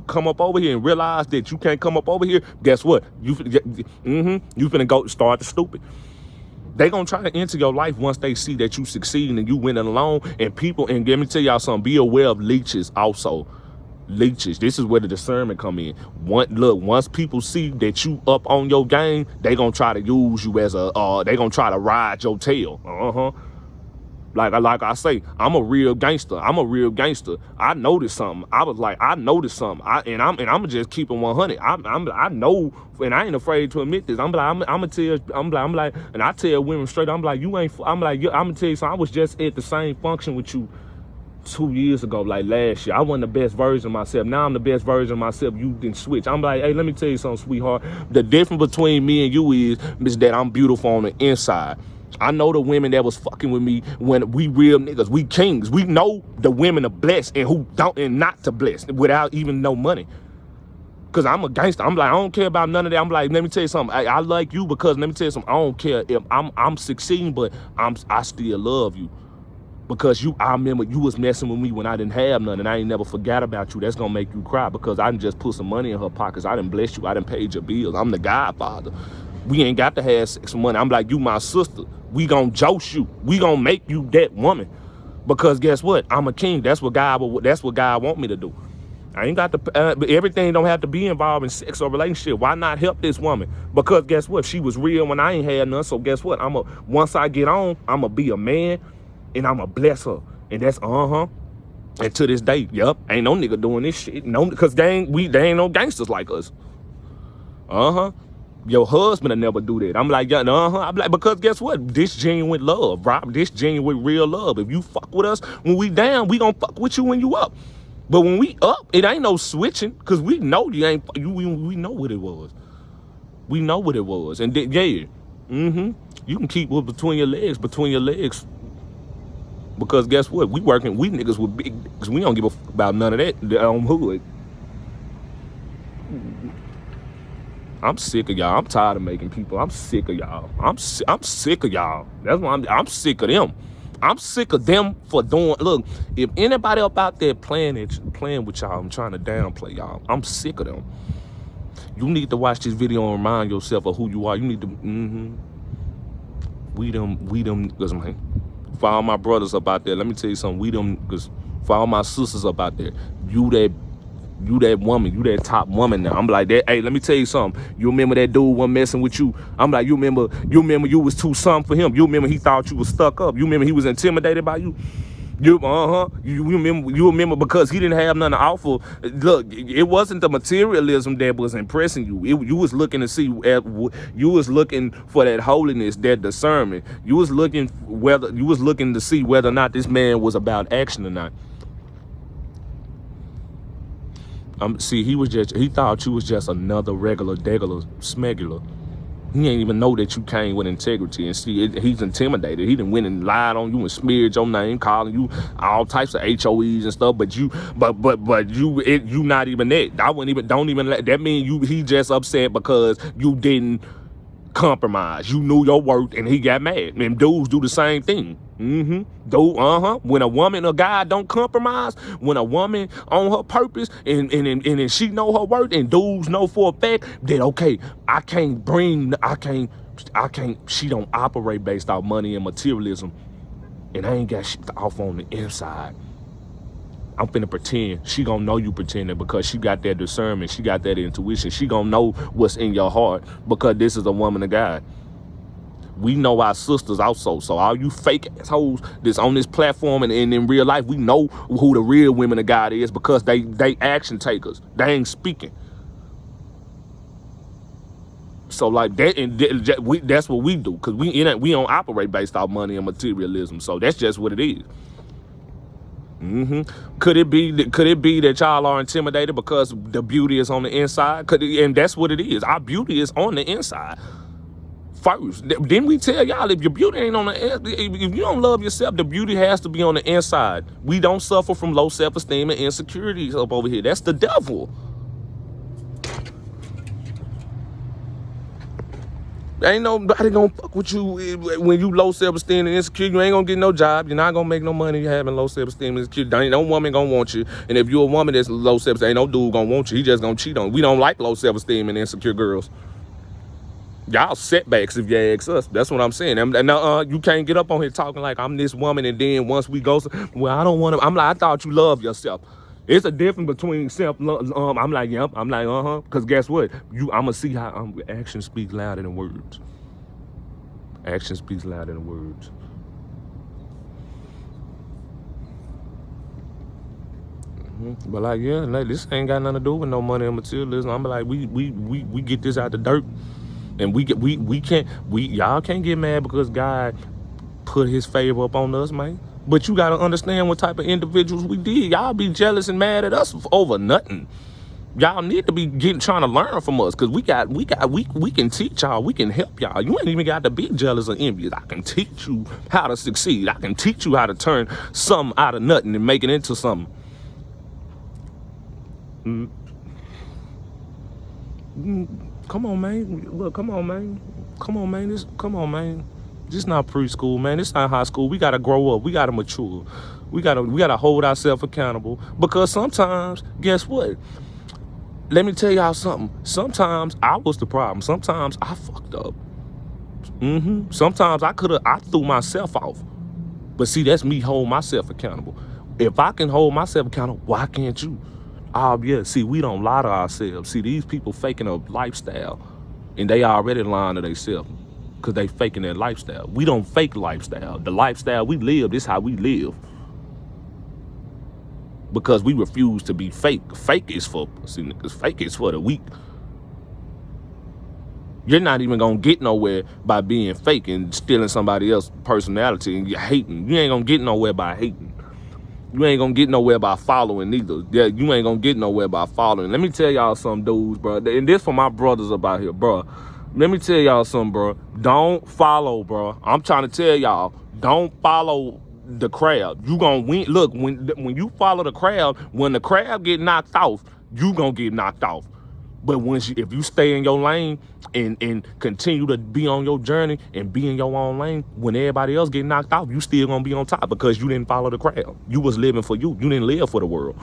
come up over here and realize that you can't come up over here, guess what? You finna go start the stupid. They gonna try to enter your life once they see that you succeeding and you winning alone. And let me tell y'all something, be aware of leeches also. Leeches, this is where the discernment come in. Once people see that you up on your game, they gonna try to use you as they gonna try to ride your tail. Like I say, I'm a real gangster. I noticed something. I noticed something. I'm just keeping 100. I know, and I ain't afraid to admit this. I'm gonna tell, and I tell women straight. I'm like, you ain't. I'm gonna tell you something. I was just at the same function with you 2 years ago, like last year. I wasn't the best version of myself. Now I'm the best version of myself. You didn't switch. I'm like, hey, let me tell you something, sweetheart. The difference between me and you is that I'm beautiful on the inside. I know the women that was fucking with me when we real niggas, we kings. We know the women are blessed and who don't and not to bless without even no money. Cause I'm a gangster. I'm like, I don't care about none of that. I'm like, let me tell you something. I like you because let me tell you something. I don't care if I'm succeeding, but I still love you. Because I remember you was messing with me when I didn't have none and I ain't never forgot about you. That's gonna make you cry because I didn't just put some money in her pockets. I didn't bless you. I didn't pay your bills. I'm the godfather. We ain't got to have sex money. I'm like, you my sister. We gonna joust you. We gonna make you that woman. Because guess what? I'm a king. That's what God want me to do. I ain't got to, everything don't have to be involved in sex or relationship. Why not help this woman? Because guess what? She was real when I ain't had none. So guess what? Once I get on, I'm gonna be a man and I'm gonna bless her. And that's, and to this day, ain't no nigga doing this shit. No, because they ain't no gangsters like us. Your husband will never do that. I'm like, I'm like, because guess what? This genuine love, Rob. This genuine real love. If you fuck with us when we down, we gonna fuck with you when you up. But when we up, it ain't no switching, cause we know you ain't. We know what it was. We know what it was, and then you can keep what between your legs. Because guess what? We niggas with big, cause we don't give a fuck about none of that on hood. I'm sick of y'all. I'm tired of making people. I'm sick of y'all. I'm sick of y'all. That's why I'm sick of them. I'm sick of them for doing. Look, if anybody up out there playing with y'all, I'm trying to downplay y'all. I'm sick of them. You need to watch this video and remind yourself of who you are. You need to. We them. Cause man, for all my brothers up out there, let me tell you something. We them. Cause for all my sisters up out there, you that woman, you that top woman now. I'm like that. Hey, let me tell you something. You remember that dude wasn't messing with you? I'm like, you remember you was too something for him. You remember he thought you was stuck up. You remember he was intimidated by you. You remember because he didn't have nothing to offer. Look, it wasn't the materialism that was impressing you. You was looking to see, you was looking for that holiness, that discernment. You was looking to see whether or not this man was about action or not. See, he thought you was just another regular, degular, smegular. He ain't even know that you came with integrity, and see, he's intimidated. He done went and lied on you and smeared your name, calling you all types of HOEs and stuff. But you not even that. I wouldn't even, don't even let that mean he just upset because you didn't compromise. You knew your worth, and he got mad. And dudes do the same thing. When a woman or guy don't compromise, when a woman on her purpose and she know her worth, and dudes know for a fact that okay, she don't operate based off money and materialism, and I ain't got shit off on the inside. I'm finna pretend. She gonna know you pretending because she got that discernment. She got that intuition. She gonna know what's in your heart because this is a woman of God. We know our sisters also. So all you fake assholes that's on this platform and in real life, we know who the real women of God is because they action takers. They ain't speaking. So like that, and that's what we do because we don't operate based off money and materialism. So that's just what it is. Could it be that y'all are intimidated because the beauty is on the inside? And that's what it is. Our beauty is on the inside first. Didn't we tell y'all if your beauty ain't on the, if you don't love yourself, the beauty has to be on the inside. We don't suffer from low self-esteem and insecurities up over here. That's the devil. Ain't nobody gonna fuck with you when you low self-esteem and insecure. You ain't gonna get no job. You're not gonna make no money having low self-esteem and insecure. Ain't no woman gonna want you. And if you're a woman that's low self-esteem, ain't no dude gonna want you. He just gonna cheat on you. We don't like low self-esteem and insecure girls. Y'all setbacks if you ask us. That's what I'm saying. And you can't get up on here talking like I'm this woman and then once we go, well, I don't want to. I'm like, I thought you love yourself. It's a difference between self-love. I'm like, yep. I'm like, Because guess what? I'm gonna see how actions speak louder than words. Action speaks louder than words. But like, yeah, like, this ain't got nothing to do with no money and materialism. I'm like, we get this out the dirt, and y'all can't get mad because God put His favor up on us, man. But you gotta understand what type of individuals we did. Y'all be jealous and mad at us over nothing. Y'all need to be trying to learn from us because we can teach y'all. We can help y'all. You ain't even got to be jealous or envious. I can teach you how to succeed. I can teach you how to turn something out of nothing and make it into something. Come on, man. Look, come on, man. Come on, man. This not preschool, man. This not high school. We gotta grow up. We gotta mature. We gotta hold ourselves accountable because sometimes, guess what? Let me tell y'all something. Sometimes I was the problem. Sometimes I fucked up. Sometimes I threw myself off. But see, that's me holding myself accountable. If I can hold myself accountable, why can't you? Yeah, see, we don't lie to ourselves. See, these people faking a lifestyle, and they already lying to themselves because they faking their lifestyle. We don't fake lifestyle. The lifestyle we live, this is how we live. Because we refuse to be fake. Fake is for the weak. You're not even gonna get nowhere by being fake and stealing somebody else's personality and you're hating. You ain't gonna get nowhere by hating. You ain't gonna get nowhere by following either. Yeah, you ain't gonna get nowhere by following. Let me tell y'all some dudes, bro. And this for my brothers about here, bro. Let me tell y'all something, bro. Don't follow, bro. I'm trying to tell y'all, don't follow the crowd. You gonna win. Look, when you follow the crowd, when the crowd get knocked off, you gonna get knocked off. But if you stay in your lane and continue to be on your journey and be in your own lane, when everybody else get knocked off, you still gonna be on top because you didn't follow the crowd. You was living for you. You didn't live for the world.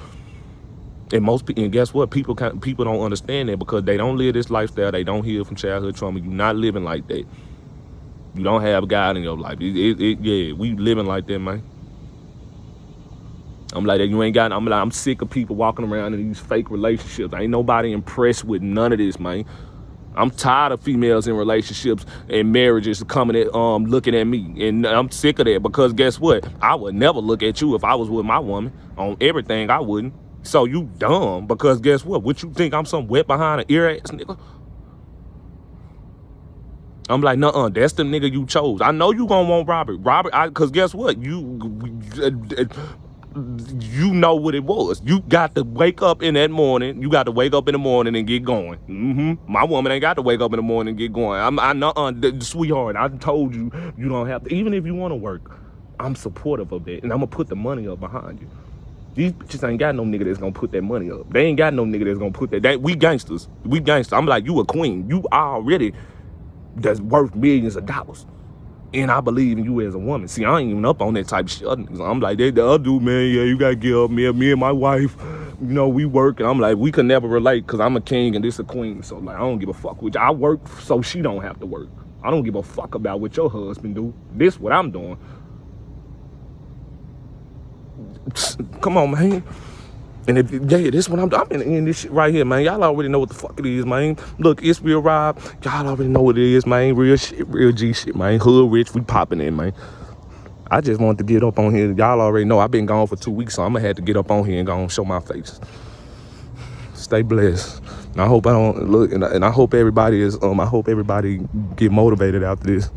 And guess what? People don't understand that because they don't live this lifestyle. They don't heal from childhood trauma. You're not living like that. You don't have God in your life. Yeah, we living like that, man. I'm like, you ain't got. I'm sick of people walking around in these fake relationships. Ain't nobody impressed with none of this, man. I'm tired of females in relationships and marriages coming at looking at me, and I'm sick of that because guess what? I would never look at you if I was with my woman on everything. I wouldn't. So you dumb because guess what? What you think I'm some wet behind an ear ass nigga? I'm like, nuh-uh, that's the nigga you chose. I know you gonna want Robert. Cause guess what? you know what it was. You got to wake up in that morning. You got to wake up in the morning and get going. My woman ain't got to wake up in the morning and get going. I know, sweetheart, I told you, you don't have to. Even if you want to work, I'm supportive of that. And I'm going to put the money up behind you. These bitches ain't got no nigga that's going to put that money up. They ain't got no nigga that's going to put that. We gangsters. We gangsters. I'm like, you a queen. You already that's worth millions of dollars. And I believe in you as a woman. See, I ain't even up on that type of shit. I'm like, the other dude, man, yeah, you got to get up. Me and my wife, you know, we work. And I'm like, we can never relate because I'm a king and this a queen. So, like, I don't give a fuck with you. I work so she don't have to work. I don't give a fuck about what your husband do. This what I'm doing. Come on, man. And if, yeah, this what I'm in this shit right here, man. Y'all already know what the fuck it is, man. Look, it's real Rob. Y'all already know what it is, man. Real shit, real G shit, man. Hood rich, we popping in, man. I just wanted to get up on here. Y'all already know I've been gone for 2 weeks, so I'm gonna have to get up on here and go and show my face. Stay blessed. And I hope I don't look, and I hope everybody is. I hope everybody get motivated after this.